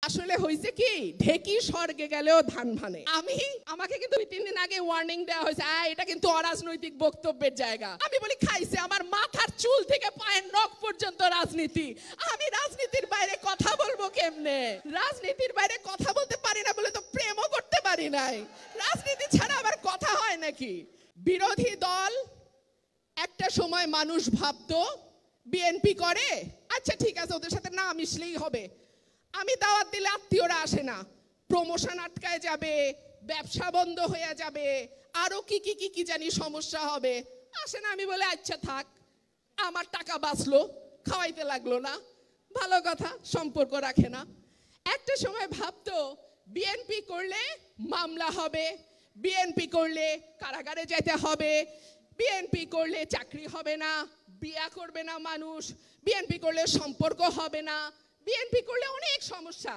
আসলে হয়েছে কি, ঢেকি স্বর্গে গেলেও ধান ভানে। আমাকে কিন্তু 2-3 দিন আগে ওয়ার্নিং দেওয়া হয়েছে, এটা কিন্তু অরাজনৈতিক বক্তব্যের জায়গা। আমি বলি খাইছে, আমার মাথার চুল থেকে পায়ের নখ পর্যন্ত রাজনীতি। আমি রাজনীতির বাইরে কথা বলবো কেমনে? রাজনীতির বাইরে কথা বলতে পারি না বলে তো প্রেমও করতে পারি নাই। রাজনীতি ছাড়া আবার কথা হয় নাকি? বিরোধী দল একটা সময় মানুষ ভাবতো বিএনপি করে, আচ্ছা ঠিক আছে ওদের সাথে না মিশলেই হবে। আমি দাওয়াত দিলে আত্মীয়রা আসে না, প্রমোশন আটকায় যাবে, ব্যবসা বন্ধ হয়ে যাবে, আরো কি কি কি কি জানি সমস্যা হবে, আসে না। আমি বলে আচ্ছা থাক, আমার টাকা বাঁচলো, খাওয়াইতে লাগলো না, ভালো কথা, সম্পর্ক রাখে না। একটা সময় ভাবতো বিএনপি করলে মামলা হবে, বিএনপি করলে কারাগারে যেতে হবে, বিএনপি করলে চাকরি হবে না, বিয়া করবে না মানুষ, বিএনপি করলে সম্পর্ক হবে না, বিএনপি করলে অনেক সমস্যা।